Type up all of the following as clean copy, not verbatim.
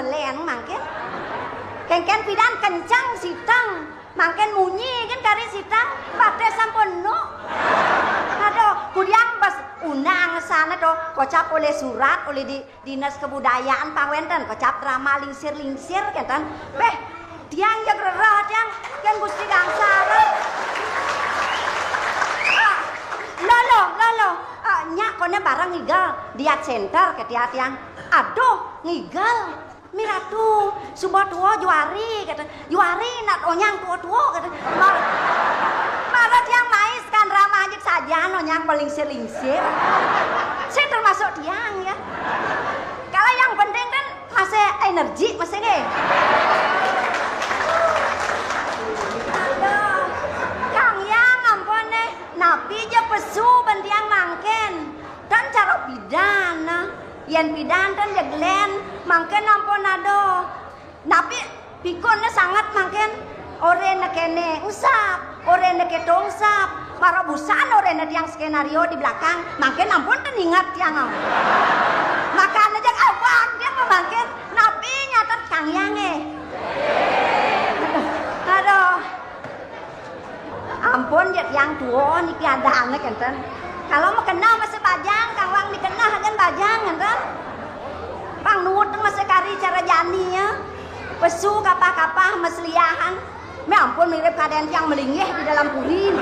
belen mangken. Kengken pidan kencang sitang. Mangken munyi kan kari sitang pate sampun no. Aduh, kudiang pas unang sana do kocap oleh surat oleh di dinas kebudayaan pawenten kocap drama lingsir kan. Beh, tiang yang rerah tiang kan Gusti gangsara. Lolo, nyak kone barang ngigal diat center ke tiang. Aduh, ngigal. Miratu, subuh tua juari kata, juari nak onyang tua kata. Malah tiang mais kan ramah aja saja onyang melingsir. Saya termasuk tiang ya. Kalau yang penting kan masih energi masih nggak. Aduh, Kang Yang ampun deh, napi aja pesu bentiang mangken dan cara pidana. Yen pidan kan jeglen mangken ampun ado. Napi pikonnya sangat mangken orene kene usap, orene ketong usap. Para busan orene tiang skenario di belakang mangken ampun teningat tiang. Makanya jak awak dia mangken napi nyata Kang Yange. Aduh. Ampun jet yang tua niki ada anak enten. Kalau mau kenal masih bajang, Kang Wang dikenal kan bajang kan? Bang Nuhut masih kari cara jani ya. Pesu kapah-kapah mesliahan. Me ampun mirip keadaan yang melingih di dalam purin.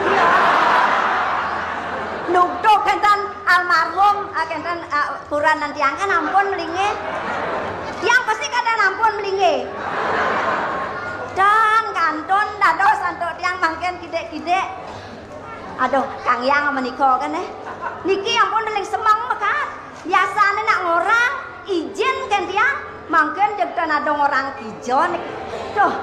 Nukdok kan almarhum kan puran nanti yang kan ampun melingih. Yang pasti keadaan ampun melingih. Dan kanton dado santok tiang mangken kide-kide. Aduh, Kang Yang menikah kan niki ampun deling semang mekat. Biasane nak ngorang izin kan tiang, mangken jek ada orang kijo nih. Tuh.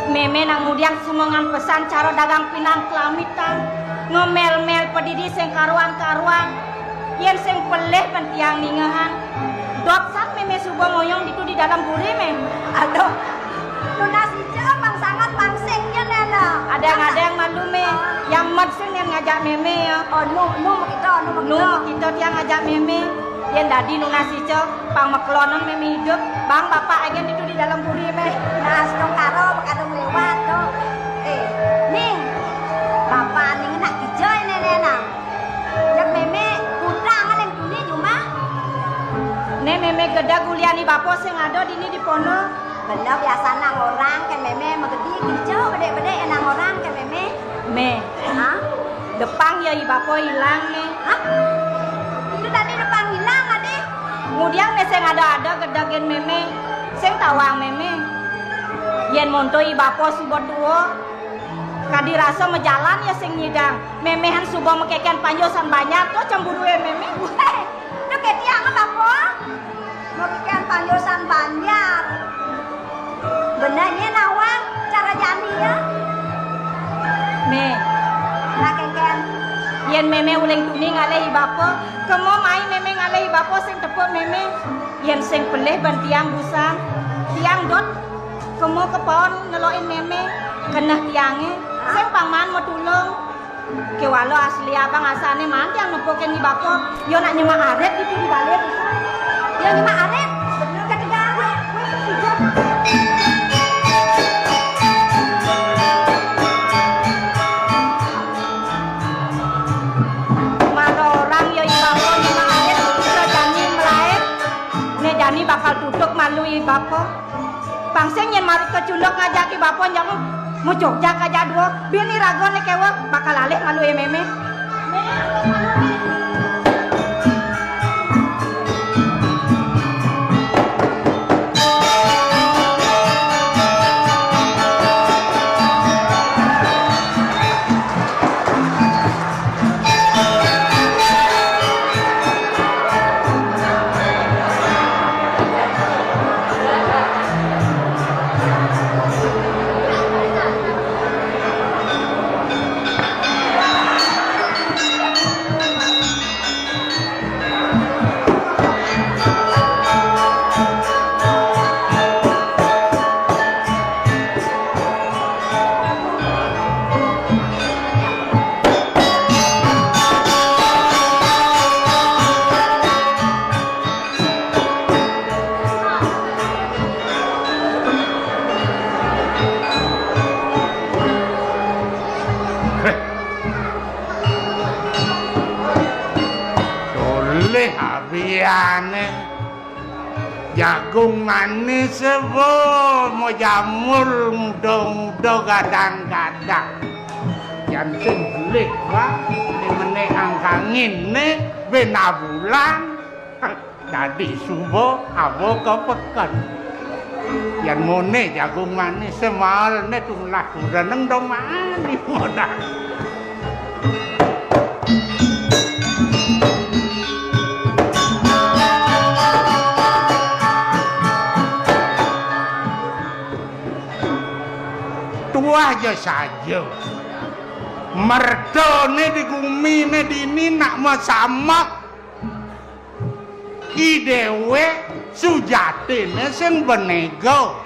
Meme nang mudiang semangan pesan cara dagang pinang kelamitan ngomel-mel pedidi sing karuan-karuan yen sing peleh pentiang ningahan dotsat meme subuh ngoyong ditu di dalam buri me. Aduh, lunas hijau bang sangat pangsingnya nena. Ada yang malu me yang madsing yang ngajak meme ya. Oh nu kita tiang ngajak meme yen dadi lunas hijau pang meklonon meme hidup bang bapak agen ditu di dalam buri me. Nah sedong karo kadung lewat tuh. Ning bapak ning nak hijau nena. Jak meme kutang aleng tuni cuma. Ne meme geda guliani bapo sing ado dini di pono. Bener biasa nang orang kan meme megedi hijau bede-bede nang orang kan meme. Me, Hah? Depang ya bapo hilang me. Hah? Itu tadi depan hilang adik. Kemudian me sing ada gedagen meme sing tawang meme. Yen monto bapo subot duo. Kadi rasa mejalan ya sing nyidang. Memehan subuh mekeken panjosan banyak tuh cemburu meme. Weh, lu ketiang apa po? Mekeken panjosan banyak. Benarnya nawang cara jani ya. Me, Nah keken. yen meme uleng tuni ngalehi bapo, kemo mai meme ngalehi bapo sing tepuk meme. Yen sing peleh ban tiang busang, tiang dot kemo kepon neloin meme kenah tiange sing pangman mau tulung. Kewalo asli abang asane man tiang nempoken di bapo, yo nak nyemak aret itu di balik. Ya nyemak aret. Bener ketiga. Jani bakal tutup malu bapo. Pangseng yen mari kecundok ngajaki bapo nyang mau Jogja kaja duo. Bini ragone kewe bakal alih malu meme. biane jagung manis bo mau jamur muda-muda gadang-gadang yang sing belik wah ini meneh angkangin nih bena bulan jadi subuh abo kepekan yang mone jagung manis semal nih tulah udah neng dong manis modal aja saja merdone di gumine dini nak masamak idewe sujatine sing benego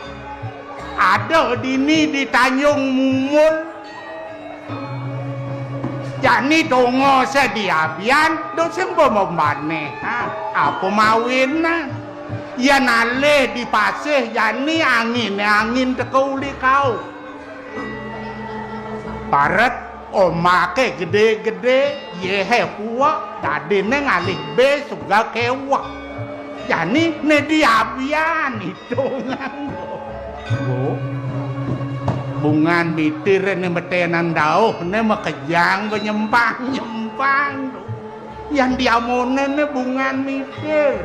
ada dini di Tanjung Mumul jani dongo sediabian do sing pemane apa mawin ya nale di pasih jani angin tekuli kau paret omake gede-gede yehe puak dadine ngalih be suga kewak jani ne diabian hitungan bu bungan bitir ne metenan dauh ne makejang nyempang yang diamone ne bungan mitir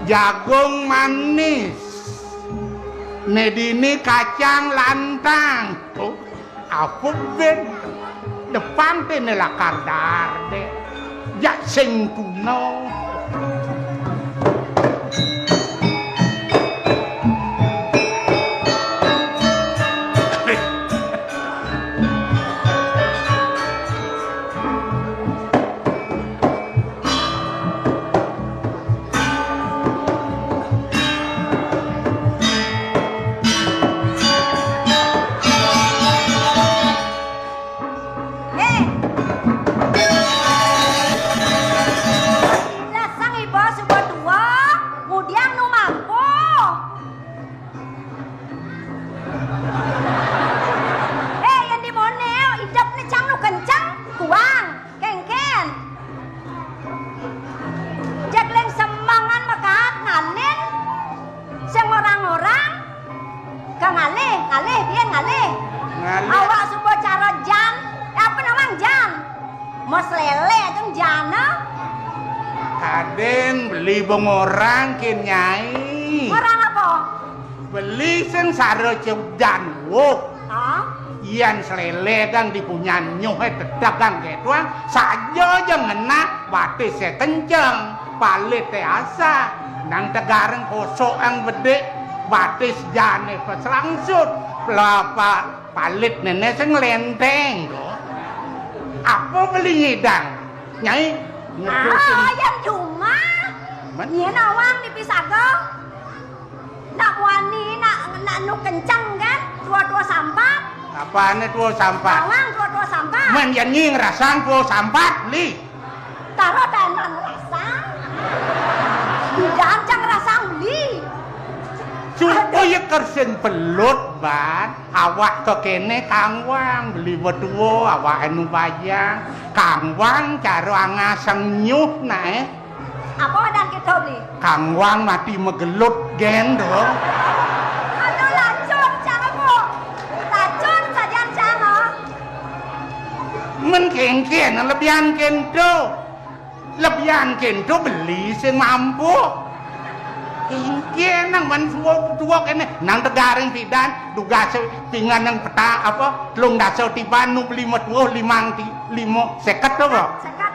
jagung manis ne dini kacang lantang tuh apa ben depan tene lakar darde jak sing kuno orang kenyai orang apa? beli sing saro cedan wo ian selele kang dipunyan nyuh dagang ketuang saja jangan nak batis kenceng palit asa nang tegareng kosok ang bedek batis jane pas langsut pelapa palit nenek sing lenteng do apa beli ngidang nyai yang cuma Nya nawang dipisah ke nak wani nak nu kencang kan tua sampat apane tua sampat nawang tua sampat men yang nying rasang tua sampat li taro tenan rasang didancang rasang li supaya kersen pelut ban awak kekene kangwang beli wedua awak anu bayang kangwang cara ngasang nyuh nae apa dan kita beli? Kang Wang mati megelut gendong. Aduh lacun jangan bu, lacun saja jangan. Men kengken lebihan kento beli sing mampu. Kengken nang man suwok kene nang tegaring pidan duga pingan nang peta apa telung daso tiban nu beli metuh limo seket to po. Seket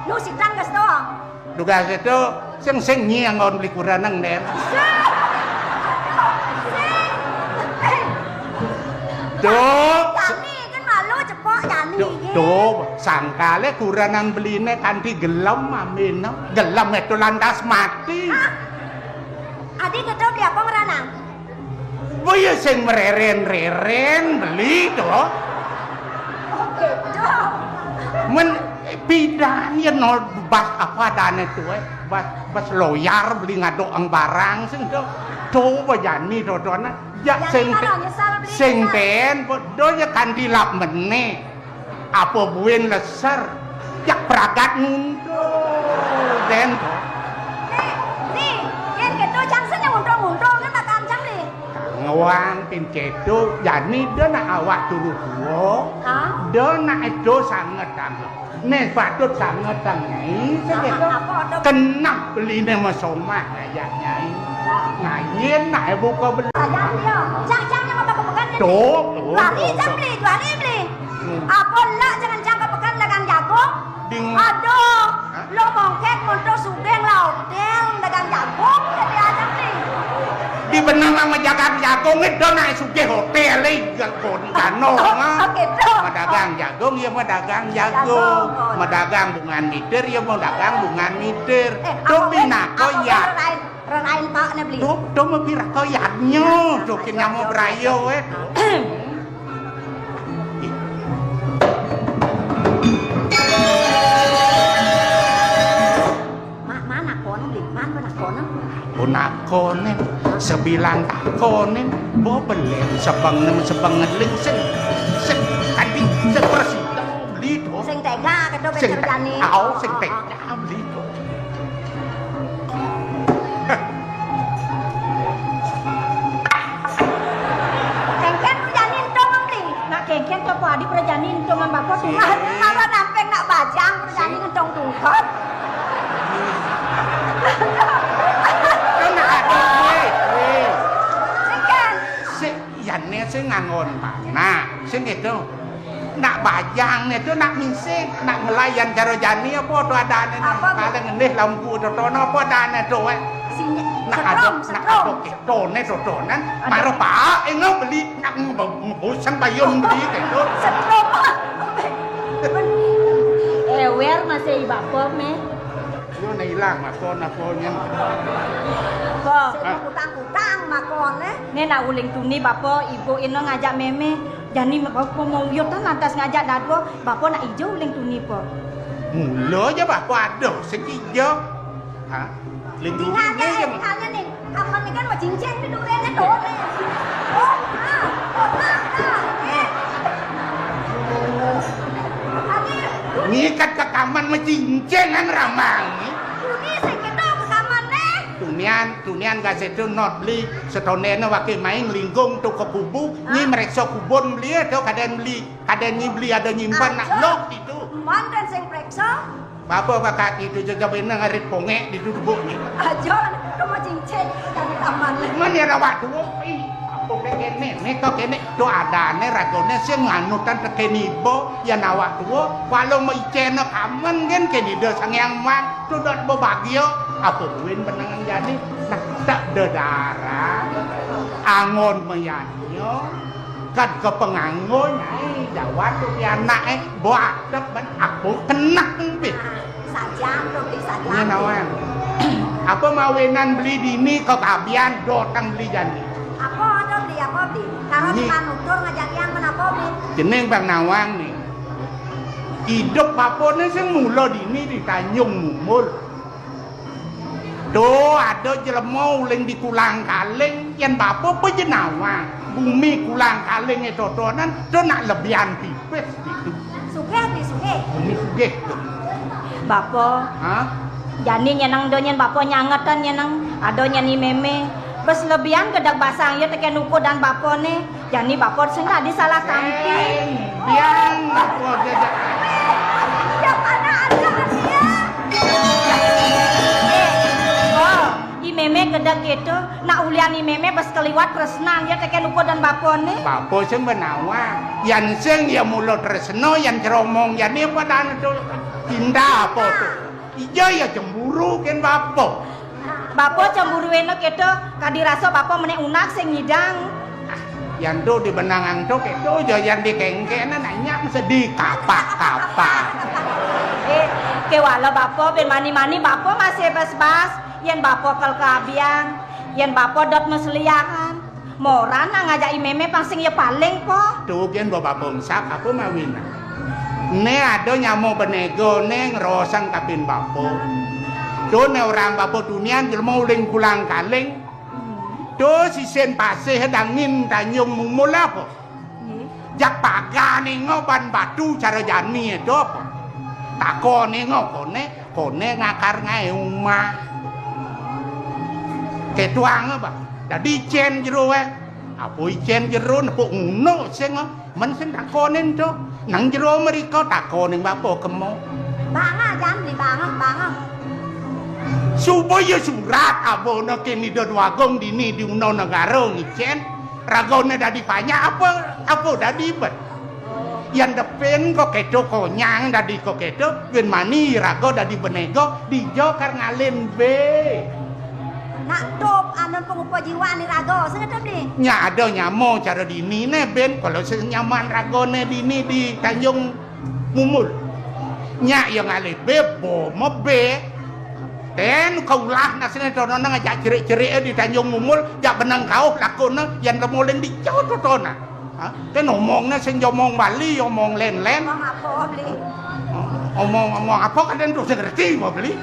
nu sidang geus doang. Duga itu sing nyiang ngon beli kuranang nen. Yani kan malu cepok yani. Sangkale kuranang beline kanthi gelem amin. Gelem itu lantas mati. Adi ketok dia apa ngeranang? Boya sing mereren beli to. Oke, dong. Men pidan ya no bas apa dane tuh bas loyar beli ngadok ang barang sing do bayani dodona ya sing ten do ya kanthi lap meneh apa buen leser ya pragat nundo den doang pin cedo jani dia nak awak turu dua dia nak edo sangat sangat nih patut sangat nyai segitu kena beli nih masomah kayak nyai ngayin nak buka beli Jangan kepekan tuh lari beli apa lah jangan kepekan dagang jagung aduh lo mongkek monto sugeng lah hotel dagang jagung jadi aja beli di benang sama jagung itu naik sugih hotel kon kano dagang jagung ya mau dagang jagung mau dagang bungan mitir ya mau dagang bungan mitir tuh pina koyak renain pak ne beli tuh mau pira koyaknya tuh kena mau berayo mana kono beli mana kono Punakonen, sebilang takonen, bo belem sebang ngeling sing tadi seperti beli to. Sing tega kedo becer jani. Sing tega beli to. Kengken jani entong beli. Nak kengken to adi perjani entong man bapak tuh. Mara nampeng nak bajang perjani entong tungkot. Sing ngangon panah sing itu nak bajang itu nak misik nak melayan karo jani apa to adane kale ngendih lampu totono apa adane to nak ada tone totonan maro pak engko beli nak bosan payung beli gitu setrom ewer masih bapak me yo na ilang makon nyen kok utang-utang makon ne nak uling tuni bapak ibu ino ngajak meme jani bapak mau yuk tan lantas ngajak dadwo bapak nak ijo uling tuni po mulo aja bapak aduh sing ijo ha ling tuni ya misalnya nih kapan ini kan mau cincin di durenya dole ngikat ke kaman mencincin kan ramangi ini sing kedo ke kaman tunian kasetu not beli setonena wake main linggung tu ke kubu ni mereksa kubun beli atau kadang beli kadang beli ada nyimpan nak lok itu mantan sing preksa bapa kakak itu jaga bener ngarit pongek di duduk ni aja rumah cincin dari kaman mana ya rawat tu apa kene ne to kene do adane ragone sing nganutan tekeni bo ya nawak tuwa walau meicena kamen kan kene do sangyang mak tu dot bo bagio apa duin penangan jadi nak tak dedara angon meyanyo kan ke penganggon ai jawat tu anak bo adep ben aku kenak pit sajam roti sajam ni nawan apa mawenan beli dini kau kabian do tang beli jani apa beli kalau di manutur ngajak yang menapa beli jeneng Bang Nawang nih hidup papone sing mula dini di Tanjung Mumul do ada jelema uling di Kulang Kaling yen bapo pe jenawang bumi Kulang Kaling e totonan do nak lebihan tipis gitu sugih bumi sugih bapak jani nyenang do nyen bapak nyangetan nyenang ado nyani meme bes lebihan kedak basang ya teken ukur dan bapak ne jani bapak sing tadi salah tampi biang bapak jajak yang mana ada dia i meme kedak gitu nak ulian i meme bes keliwat tresnan ya teken ukur dan bapak ne bapak sing menawa yan sing ya mulo tresno yan ceromong jani apa dan itu cinta apa tuh iya ya cemburu kan bapak bapak cemburu enak gitu kadirasa bapak menek unak sing ngidang yang tu di benangan tu itu jo yang di kengkena nanya sedih kapak kewala bapak ben mani bapak masih bas yen bapak kal kabian yen bapak dot mesliakan moran ngajak meme pangsing ya paling po tu kian bapak bangsa apa mawina ne ada nyamo benego neng rosang kabin bapak do ne orang bapak dunian jelma uling Kulang Kaling do si sen pasih dangin Tanjung Mumul apa jak pagane ngoban batu cara jani itu apa takone kone ngakar ngae umah ketuang apa dadi cen jero apa icen jero nepuk ngono sing men sing takonen to nang jero mriko takoning bapak kemo Banga jan di banga. supaya surat abono kini do wagong dini diuno negara ngicen ragone dadi banyak apa dadi bet yang depan kok kedo konyang dadi kok kedo wen mani rago dadi benego dijo kar ngalen be Nak top anon pengupa jiwa ni rago sing top di. nya ada nyamo cara dini ne ben kalau senyaman ragone dini di Tanjung Mumul nya yang ale bebo mobe ten kaulah nasine tono ngajak cerik-cerik di Tanjung Mumul jak benang kau lakone yang temolen di cototona ha ten omongnya sing omong Bali omong len-len Ngomong apa beli? omong apa kan terus ngerti mau beli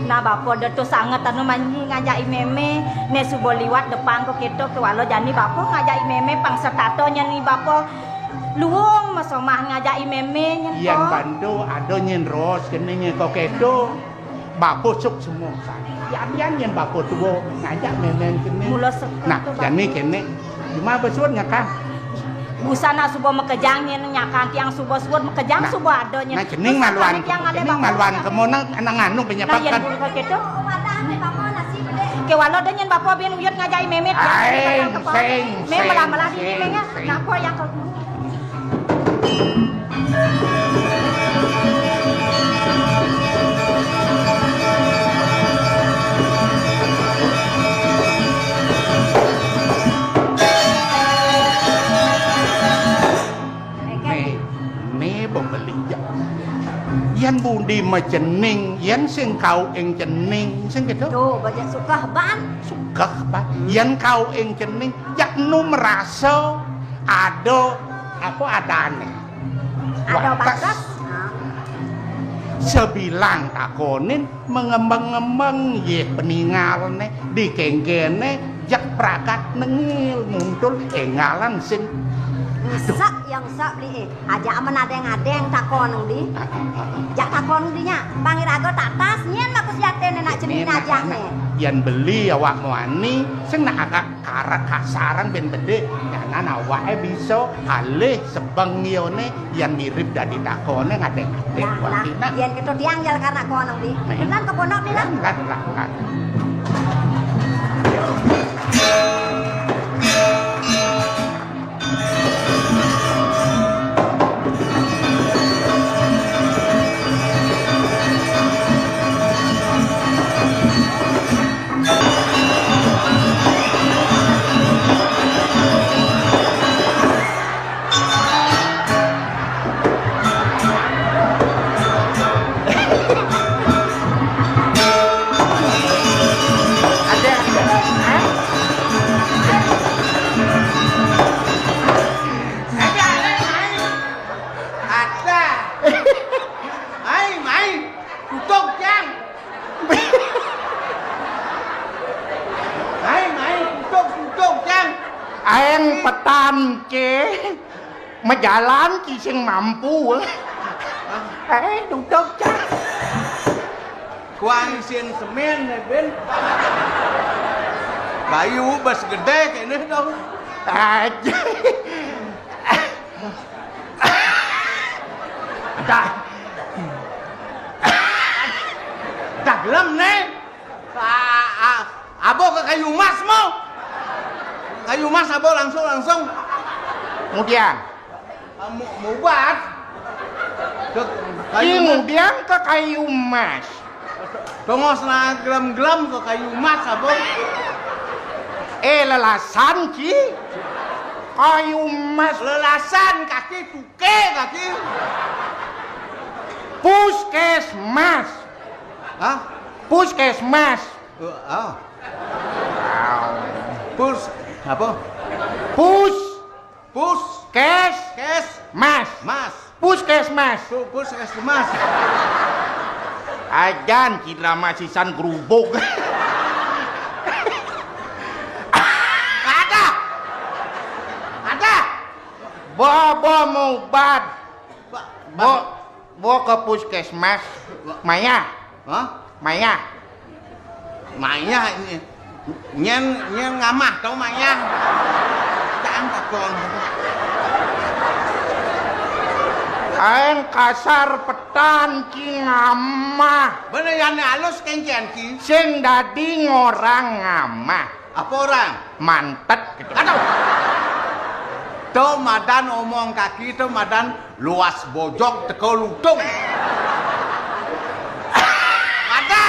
Nah bapo tu sangat anu manyi ngajak meme ne subo liwat depan ko keto ke walo jani bapo ngajak meme pangsa tatonya ni bapo luung masomah ngajak meme nyen yang bantu ada nyen ros kenenge kok kedo bapo suk semua yan nyen bapo tuwo ngajak meme kene mula setu nah jani kene cuma besuat nyakah busana subo mekejang nyen nyakan tiang subo suwot mekejang subo ado nyen nah cening maluan kemonang anang anu nah penyepakan yen bulu ko keto Wadah ni bapa nasi beli. ke walo de nyen bapo bien uyut ngajak meme sing me malah di memenya ngapo yang kau yan budi macening yan sing kau ing cening sing gitu Tuh banyak suka ban. suka ba yan kau ing cening yak nu merasa ada apa adane Ada batas. sebilang takonin mengembang-ngembang ye peninggalne di kenggene jak prakat nengil muncul engalan sing Sak yang sak beli aja aman adeng takon di. Jak takon dinya. Panggil rago tak tas nyen mak siatene nak cening aja ne. Yan beli awak muani sing nak agak karat kasaran ben bede jangan awake bisa alih sebengione yang mirip dari takone ngadeng-ngadeng wakina Yen keto diangjal karena kono di. Tenan ke pondok ni lah. kan aeng petan ke majalan ki sing mampu duduk cak kuang isin semen nih ben kayu bas gede kene dong aja dah gelem nih abo ke kayu mas mau kayu mas abo langsung kemudian mubat ke kayu kemudian ke kayu emas tongos na gelem ke kayu mas abo lelasan ki kayu emas lelasan kaki tuke kaki puskesmas hah puskesmas oh pus apa kes mas puskesmas puskesmas ajan kira masisan gerubuk ada bobo mubat bo ke puskesmas Maya hah Maya Maya ini Nyen ngamah tau mayang. Cang takon. Aeng kasar petan ki ngamah. Bener yang halus kencen ki. Sing dadi ngorang ngamah. Apa orang? Mantet gitu. Aduh. Tuh madan omong kaki tuh madan luas bojok teko lutung. Ada.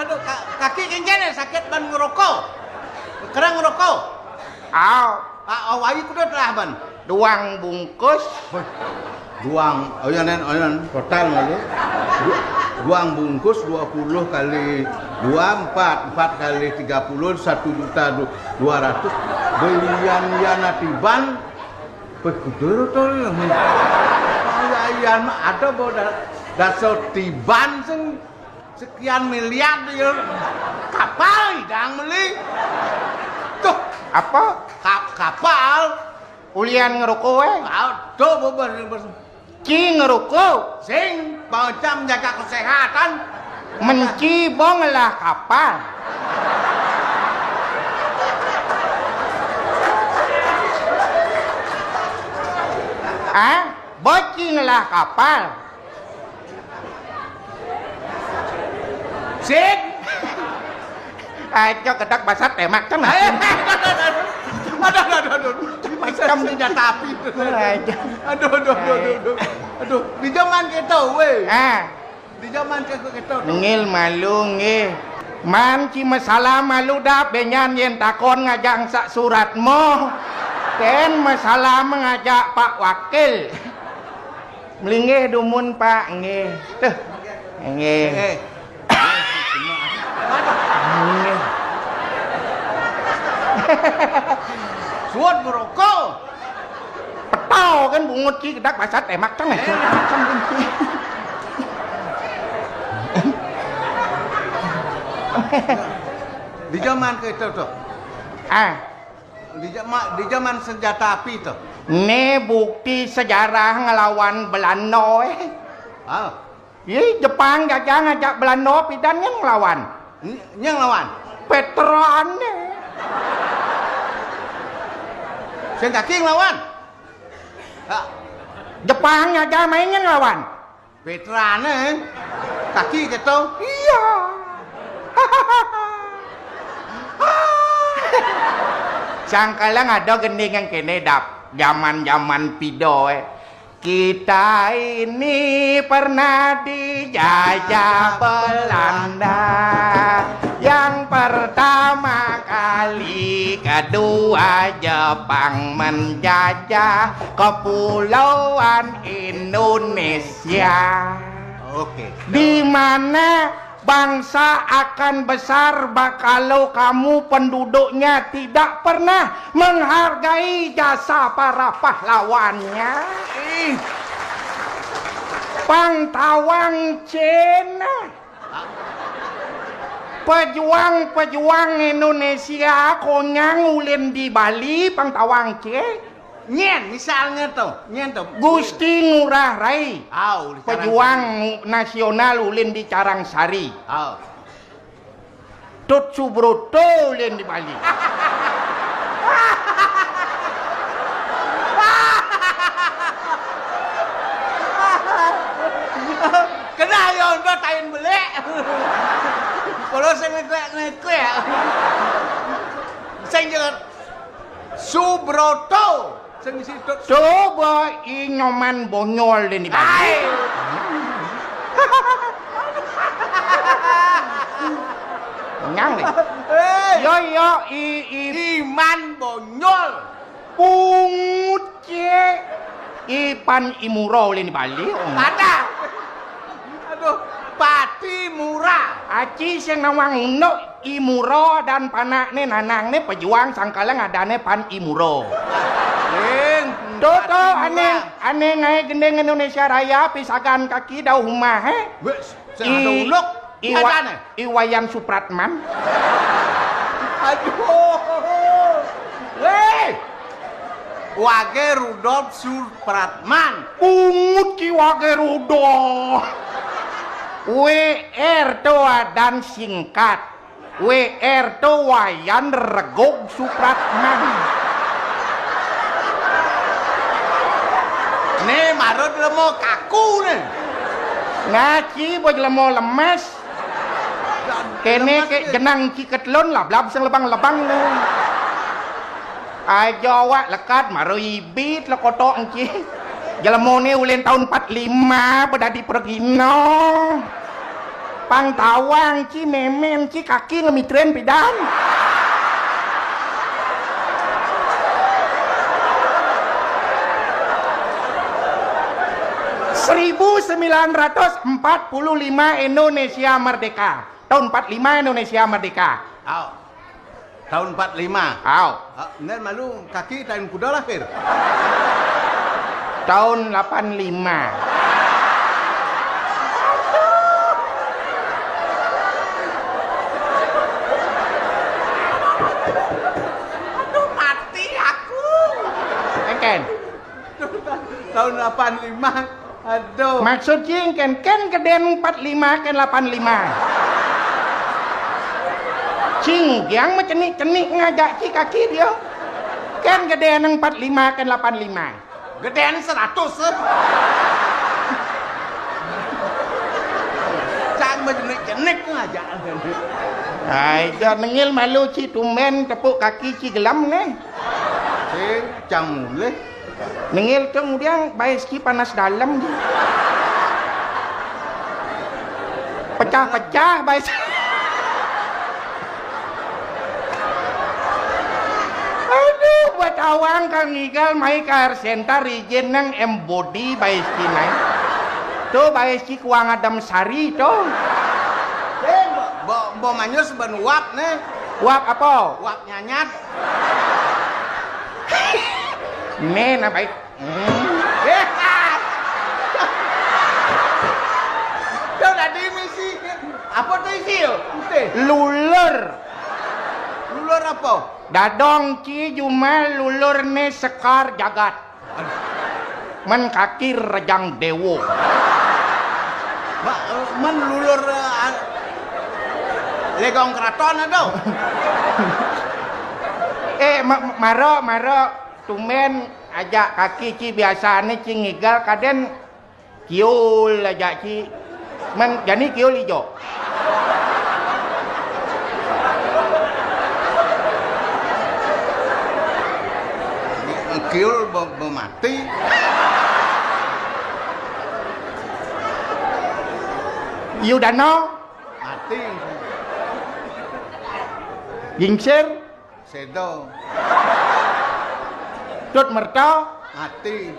Aduh kaki kencen sakit ban ngerokok. Kerang ngerokok. Aw, Awayi kudu telah ban. duang bungkus. Duang, oyanan, total malu. Duang bungkus 20 kali 2, 4 kali 30, 1.200.000. Belian yana tiban. Kudur to. Ayan mah ada boda daso tiban sing sekian miliar ya. Kapal dang meli. Tuh, Apa? kapal. Ulian ngerukuk we. Tuh beber. Ki ngerukuk. Sing macam jaga kesehatan. Mencibong lah kapal. Bocing lah kapal. Sing. Ayo kedak basat temak kan. Aduh. Macam tidak tapi. Aduh. Di zaman kita we. Di zaman kita. Ngil malu nge. Man ci masalah malu dah benyan yen takon ngajak sak suratmu. Ten masalah mengajak Pak Wakil. Melingih dumun Pak nge. Tuh. Nge. Suat merokok. Petau kan bungut ki kedak basat temak kan. Di zaman kita tuh. Di zaman senjata api tuh. Ini bukti sejarah ngelawan Belanda. Jepang gajah ngajak Belanda pidan yang ngelawan. Yang lawan. Veteran. Sing kaki ngelawan. Jepang ngajak mainnya ngelawan. Veteran kaki gitu. Iya. Sangkala ada gending yang kene dap zaman pido. Kita ini pernah dijajah Belanda. Yang pertama kali, kedua Jepang menjajah kepulauan Indonesia. Oke. Di mana bangsa akan besar kalau kamu penduduknya tidak pernah menghargai jasa para pahlawannya. Pangtawang Cina. Pejuang Indonesia konyang ulin di Bali Pangtawang C. Nyen misalnya tuh. Gusti Ngurah Rai. Pejuang Pejuang nasional ulin di Carangsari. Tut Subroto ulin di Bali. Kena yon do tain belek. Kalau sing ngeklek. Sing jangan Subroto. Sing situ. Coba inyoman bonyol di Bali. Nyang deh. Yo Iman bonyol. pungut ce. Ipan Imuro di Bali. Ada. Aduh, Pati Murah. Aci sing nawang uno Imuro dan panakne nanangne pejuang sangkala ngadane Pan Imuro. Toto ane ngai gendeng Indonesia Raya pisagan kaki dau humah Wes, sing ada uluk. Iwayan Supratman. Aduh. Wage Rudolf Supratman. Pungut ki Wage Rudolf. WR toa dan singkat. WR to Wayan Regog Supratman. Nih marut lemo kaku nih. Ngaci boj lemo lemes. Kene ke jenang ciketlon lah blab sing lebang-lebang nih. Aja wak lekat maroi bit lekoto engci. Jelemone ulen tahun 45 bedadi pergino. Pang tawang ci memen ci kaki ngemitren pidan. ...1945 Indonesia merdeka. Tahun 45 Indonesia merdeka. Au. Tahun 45. Au. Nen malu kaki tahun kuda lahir. Tahun 85. Aduh mati aku. Ken. Tahun 85. Aduh. Maksud cing ken keden 45 ken 85. Cing yang mencenik-cenik ngajak ci kaki dia. Ken gede nang 45 ken 85. Gedean 100. Cang mencenik-cenik ngajak. Hai, jangan nengil malu ci tumen tepuk kaki ci gelam nih. Cing cang mulai. Nengil kemudian baiski panas dalam. Pecah-pecah bais. Aduh, buat awang kang igal mai ka center rijen nang embody baiski naik. Tuh baiski kuang Adam Sari tuh. Bo manyus ban uap nih. Uap apa? Uap nyanyat. Nih na baik. Tuh tadi misi. Apa tuh isi yo? Lulur. Lulur apa? Dadong ci cuma lulur ne sekar jagat. Men kaki rejang dewo. Men lulur legong keraton ada. Maro tumen ajak kaki ci biasane ci ngigal kaden kiul ajak ci men jani kiul ijo. Kiul mati. Yudano Mati. Gingsir Sedo. Tut merta Mati.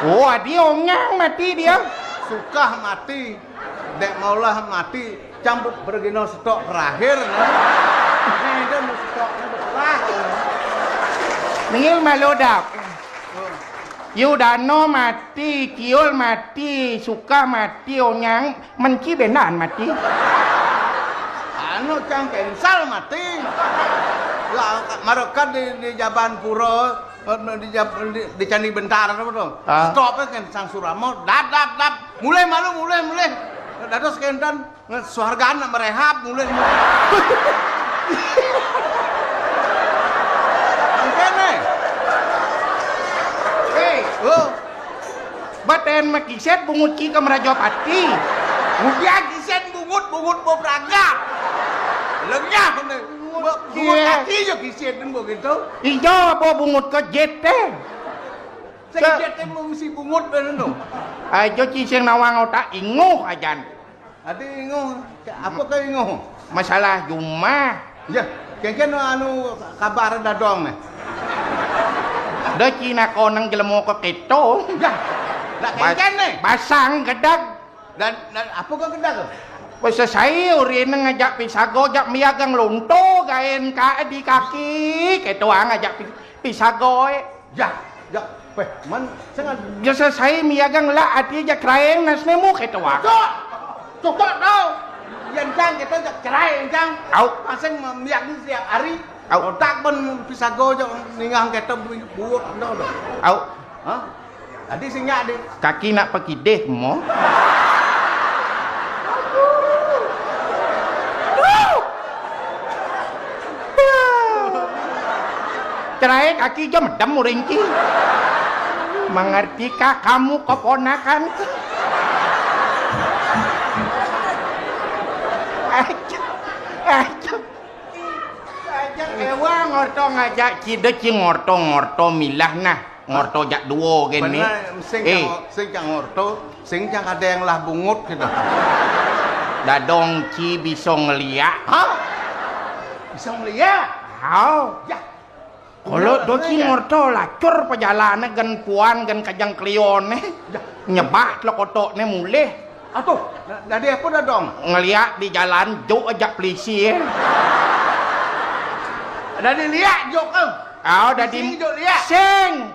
oh dia onyang mati dia. Sukah mati. Dek maulah mati. Campur bergino stok terakhir. Ini dia stoknya terakhir. Ningil malodap. Yudano mati, kiul mati, suka mati, onyang menci benan mati. Anu cang kensal mati. Lah marokat di Jaban Pura di Candi Bentara apa tuh? Stopnya kan sang Suramo, dap. Mulai malu. Dados kendan suhargaan nak merehab mulai. Angkene. Oh. Baten makiset bungut ki ke Merajopati. Mudia kisen bungut bobraga. Lenyah ni. Bungut kaki je kisen kan begitu. Ijo apa bungut ke jete? Saya jet mesti bungut ben tu. Ajo ciseng nawang otak inguh ajan. Adi inguh. Apa ke inguh? Masalah Jumah. Ya, kengken anu kabar dadong ni. Da Cina konang jelemo ke keto. Ya. Nak kengken ni. Basang gedag. Dan apa ke kedak? Pasa saya uri ngajak pisago jak miagang lonto gaen ka di kaki keto ngajak pisago. Ya. Man sangat Jasa saya miagang la ati jak kraeng nasnemu keto. Cocok tau. Yang jang kita jak cerai jang. Au. Pasang miak ni setiap hari. Au. Tak pun pisago jak ningang kita buat dah. Au. Hah? Tadi sinyak di Kaki nak pergi deh mo. Cerai kaki aja medem ringki. Mengertikah kamu keponakan? Aja ewa ngorto ngajak cide ci ngorto milah nah ngorto jak duo gini. Sing cang orto, sing cang ada yang lah bungut gitu. Dadong ci bisa ngeliat. Hah? Bisa ngeliat? Hao. Ya. Kalau doci ngorto lacur perjalanan gen puan gen kajang klione. Nyebah lo kotoknya mulih. Atuh, dari apa dah dong? Ngeliat di jalan jauh aja polisi ya. Dari lihat jok kan? Oh, dari sing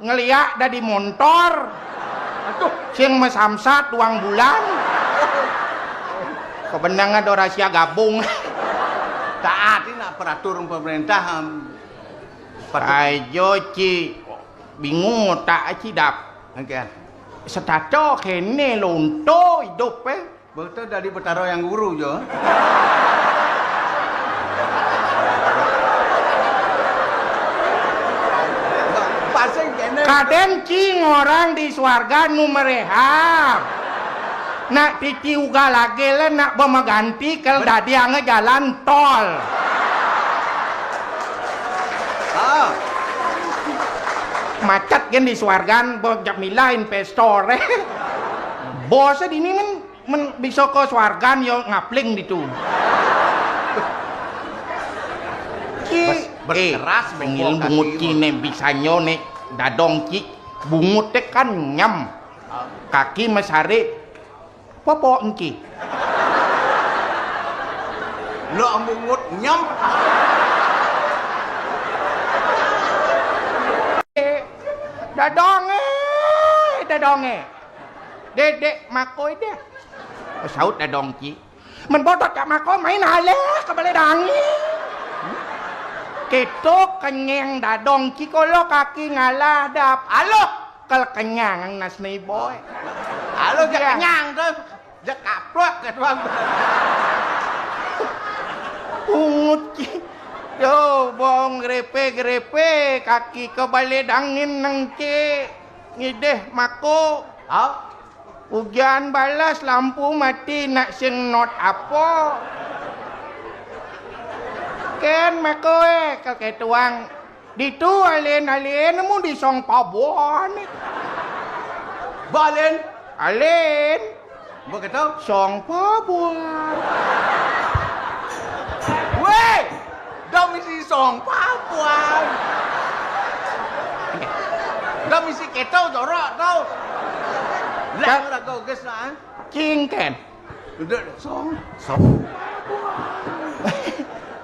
ngeliat dari motor. Atuh, Sing mesamsat uang bulan. Kebenangan do rahasia gabung. taat ini peraturan pemerintah. Ayo ci bingung tak ci dap. Angkat. Setato kene lonto hidup Betul dari betaro yang guru jo. Pasang kene. Kaden cing orang di swarga nu merehab. Nak titi uga lagi lah nak bemaganti kalau dadi ange jalan tol. Ah, Macet kan di swargan bojak milah investor. Bosnya di ini kan bisa ke swargan yo ngapling gitu. berkeras Pengil bungut kine bisa nyone dadong ki bungut teh kan nyam. Kaki mesare popo engki. lo bungut nyam. Dadonge. Dedek makoi deh. Saut dadong ki. Men botot cak makoi main hale ke balai dangi. Ketok kenyang dadong ki kolo kaki ngalah dap. Aloh kalau kenyang nas nih boy. Halo jak kenyang tuh. Jak kaplok ke tuang. Ungut ki. Yo bong grepe kaki ke balai dangin nang ki. Ngideh mako. Ah, Hujan balas lampu mati nak sing not apa? Ken makoe kakek tuang ditu alien mu disong pabon. balen. Alien Begitu? song pabon. Weh, domisi song papuan. Domisi keto jorok tau. Lah ora kau ges lah. Cing ken. Udah song.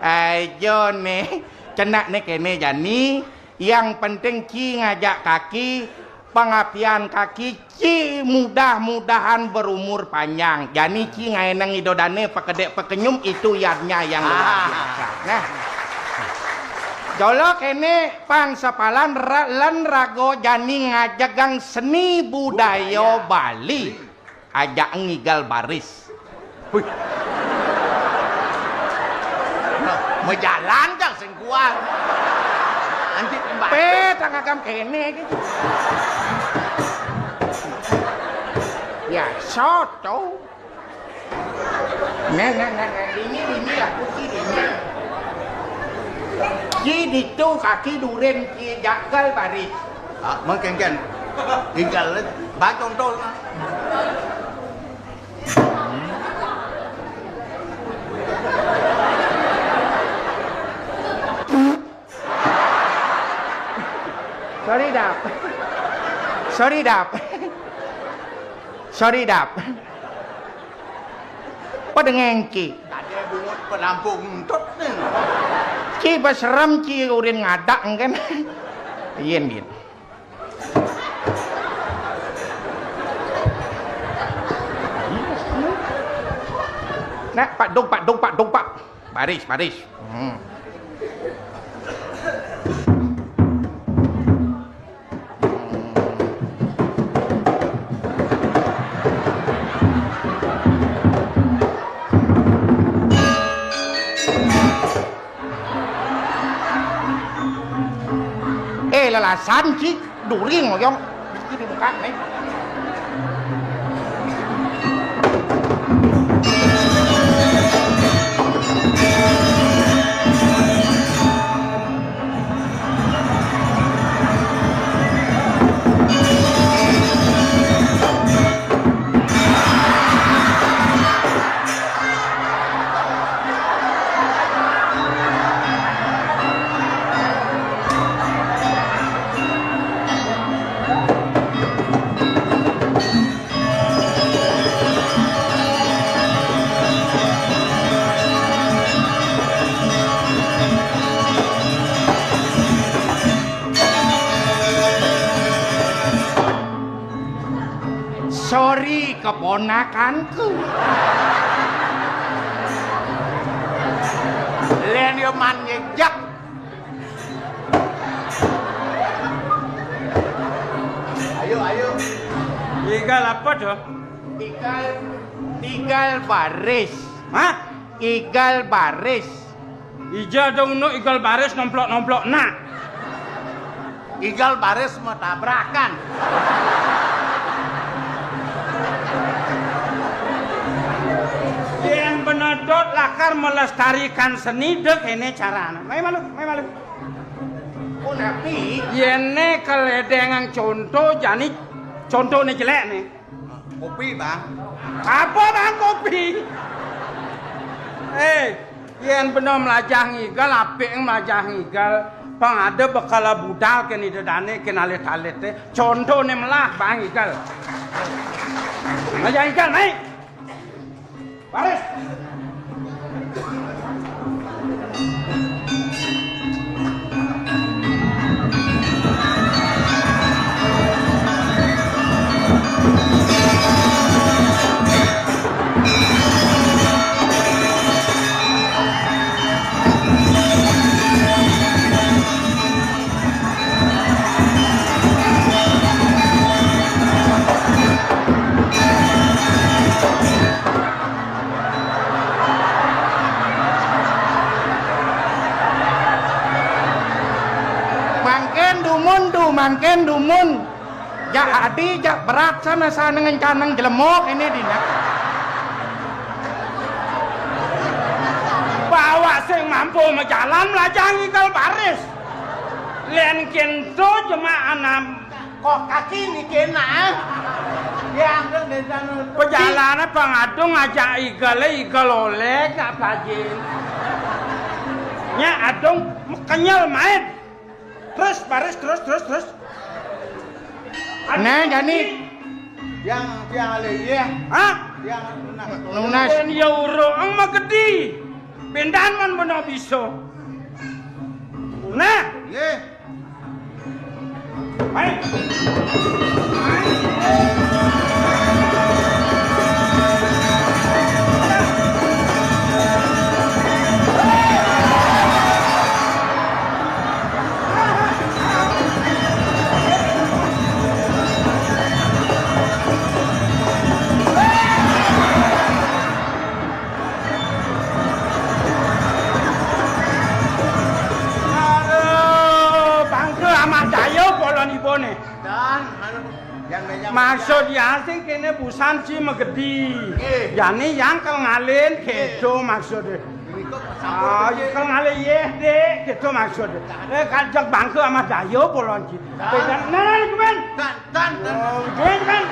Ayo nih, cenak nih kene jani. Yang penting Ci ngajak kaki, pengapian kaki Ci mudah-mudahan berumur panjang. Jani Ci ngaenang idodane pekedek pekenyum itu yarnya yang luar biasa. Nah, jolo kene pangsapalan lan rago jani ngajagang seni budaya Bali. Ajak ngigal baris. Wih. Mau jalan kan sing kuat. Anjing mbak. Tangagam kene gitu. Ya, soto. Nah, ini aku kiri. Ki itu kaki duren ki jagal baris. Ah, mungkin kan. Tinggal ba contoh. Sorry dap. Padengeng ki. Ada bungut pelampung tot ni. Ki baseram ki urin ngadak kan. Yen din. Nah, Pak Dong. Baris. lelasan sih during ngoyong iki dibuka nih. Sorry keponakanku. Len yo man nyejak. Ayo. Igal apa tuh? Igal baris. Hah? Igal baris. Ija dong no igal baris nomplok nak. Igal baris mau tabrakan. Yang benedot lakar melestarikan seni dek ini carana. Mai malu. Oh nabi. Yene keledengan contoh jani contoh nih jelek nih. Kopi bang. Apa bang kopi? Yen bener melajah ngigal, apik melajah ngigal. Bang ada bakal budal kini dedane kenalit-alit teh. Contoh nih melah bang ngigal. Melajah ngigal, mai. Baris. Mangken dumun. Ja adi ja berat sana dengan canang jelemok ini dina. Bawa sing mampu menjalan melajang igal baris. Len kento jemaah enam. Kok kaki ni kena? Yang Perjalanan pengadung ngajak igal oleh gak pajin. Nya adung kenyal main. Terus baris terus. Nah jadi yang alih Hah? yang lunas. Dan ya urang mah gede. Bendan man bener bisa. Nah, ye. baik. Maksudnya sih kene busan sih megedi. Yani yang kal ngalen gitu maksudnya. Kal ngalen ye deh gitu maksudnya. Kajak bangke sama dayo polon sih. Beda nah kumen. Tan. Kan.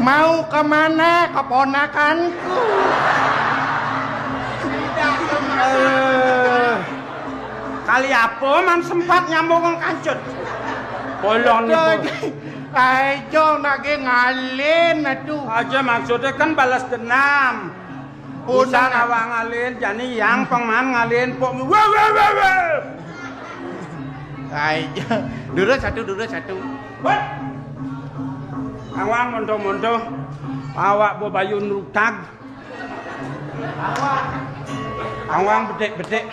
Mau kemana keponakanku? Kali apa man sempat nyambung kancut. Bolong nih. Ayo nak ngalin aduh. Aja maksudnya kan balas dendam. Usah awang ngalin jadi yang pengman ngalin pok. Ayo duduk satu. What? Awang mondo awak babayun rutag. Awak Awang bedek-bedek.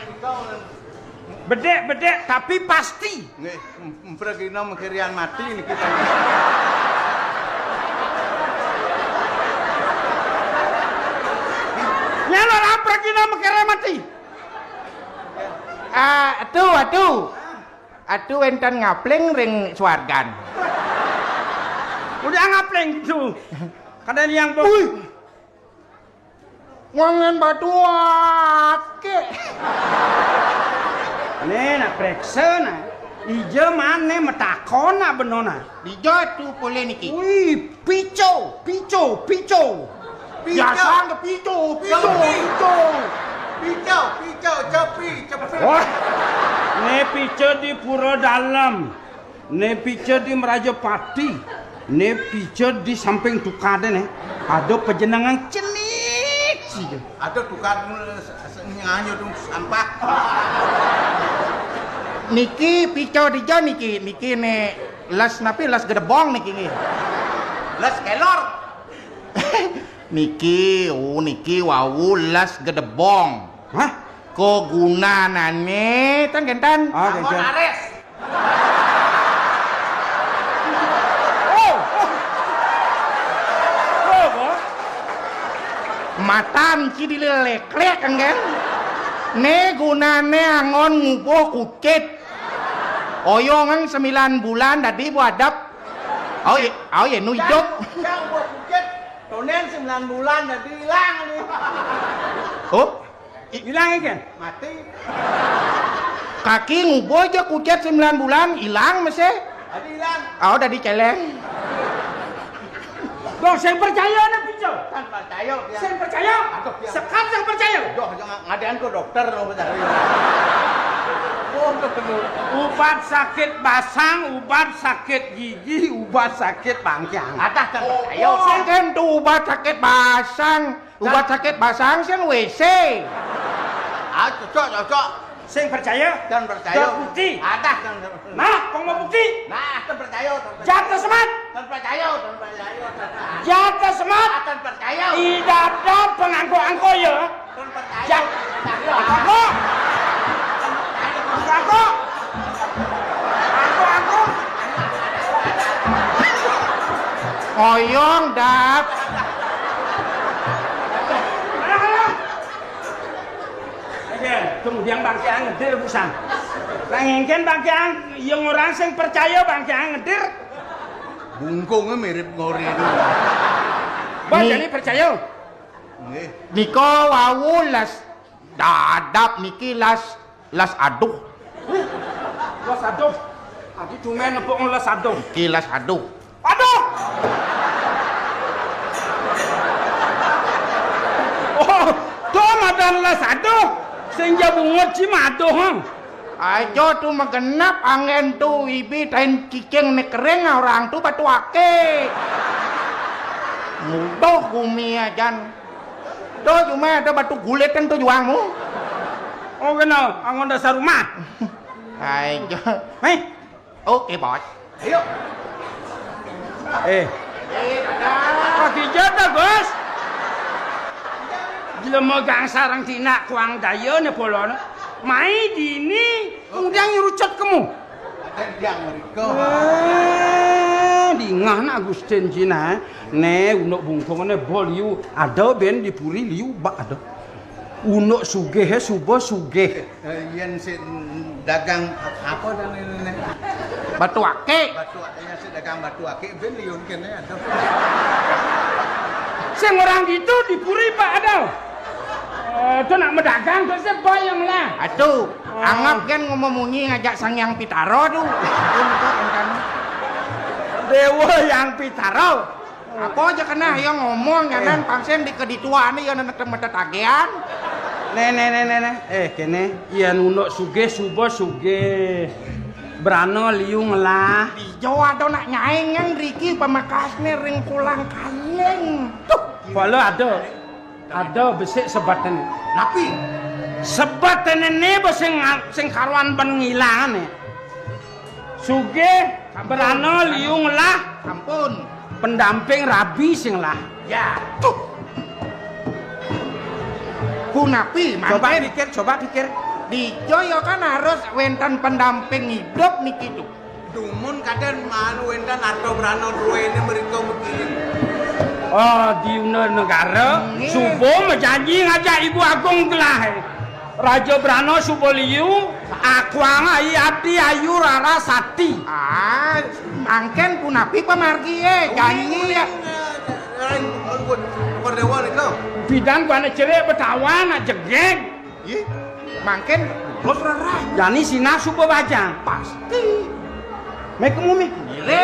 Bedek-bedek tapi pasti. Nggih, mpragina mengkirian mati niki kita. Nyalo lapar kina mengkira mati. Aduh enten ngapling ring swargan. Udah ngapleng gitu. Kadang yang Ngangen batu ake. Nih nak periksa na. Ija mana metakona benona. Dijo tu boleh niki. Wih, pico. Biasa ke pico. Pico, cepi. Wah, nih pico di Pura Dalam. Nih pico di Merajapati. Nih pico di samping Tukade nih. Ada pejenangan celik sih. Ada tukar nyanyo tu sampah. Niki pico dijo niki ne las gedebong niki. Les kelor. Niki wawu las gedebong. Hah? Ko gunanane tan gentan. Ah, Anggon ares. Matan ci dileleklek anggen. Ne gunane angon ngupuh kucit. Oyongan 9 bulan dadi buadap. Oh ye nujok. Yang buat bukit. Tonen 9 bulan dah hilang ni. Oh, Hilang ikan? Mati. kaki ngupuh aja kucit 9 bulan hilang mese. Ada hilang. Oh, udah diceleng. Dong, saya percaya na pico. Kan percaya dia. Saya percaya. Aduh, dia. Sekarang saya percaya. Doh, jangan ngadain ke dokter no percaya. Oh, ketemu. Ubat sakit basang, ubat sakit gigi, ubat sakit bangkang. Atas kan percaya. Oh, kan tuh obat sakit basang. Obat sakit basang sih WC. Ah, cocok. Saya percaya. Kan percaya. Dah bukti. Atas kan. Nah, kau mau bukti? Nah, kan percaya. Jatuh semat. Kan percaya. Jatuh semat. Kan percaya. Tidak ada pengangko-angko ya. Kan percaya. Angko. Angko. Angko. Oyong dap. Kemudian bangkian ngedir busan. Langengken bangkian yang orang sing percaya bangkian ngedir. Bungkungnya mirip ngori itu. Bang Nih. jadi percaya. Nggih. Niko wawu las dadap niki las aduh. Las aduh. Adi cuma nepuk las aduh. Niki las aduh. Aduh. Oh, tuh madan las aduh. Senja bungut si maduh. Ajo tu magenap angin tu ibi tain cicing ne kering orang tu batu ake. Mudoh gumi ajan. Do cuma ada batu gulet kan tu juangmu. Oh kenal, angon dasar rumah. Ajo. Hei, Oke bos. Ayo. kaki jatuh bos. Gila megang sarang tina kuang daya ne polon. Mai dini kemudian nyurucut kamu. Ada yang mereka. Dingah na Agustin Cina. Ne unuk bungkong ne boliu ada ben dipuri liu bak ada. Unuk sugih subuh sugih. Yang si dagang apa dan ini? Batu ake. Batu yang si dagang batu akik ben liun kene ada. Sing orang gitu dipuri pak ada. Tu nak mendagang tu saya bayang lah. Aduh, anggap kan ngomongi ngajak sang yang pitaro tu. Dewa yang pitaro. Apa aja kena yang ngomong kan pangsen di kedituan ni yang nak tempat tagihan. Ne. Kene ian unuk sugih subuh sugih. Berano liung lah. Di Jawa ada nak nyaing yang Riki pemakas ni ring pulang kaleng. Tuh, Kalau ada besik sebatan. Napi. Sebatan ini sing karuan pengilangan ya. Sugih berano liung lah. ampun. Pendamping rabi sing lah. Ya, tuh. Punapi, Coba mangken pikir, coba pikir. Dijo ya kan harus wenten pendamping hidup nih gitu. Dumun kadang malu entan atau berano duene mereka begini. Oh, di negara, subuh menjanji ngajak Ibu Agung gelah. Raja Brano Suboliu, Akwang Ai Ati Ayu Rara Sati. Ah, mangken punapi pemargi janji ya. Perdewan itu. Bidan gua nak cerai bertawan, nak jegek. Ih, Mangken los rara Yani sina subuh bajang. pasti. Mek kamu mi. Nile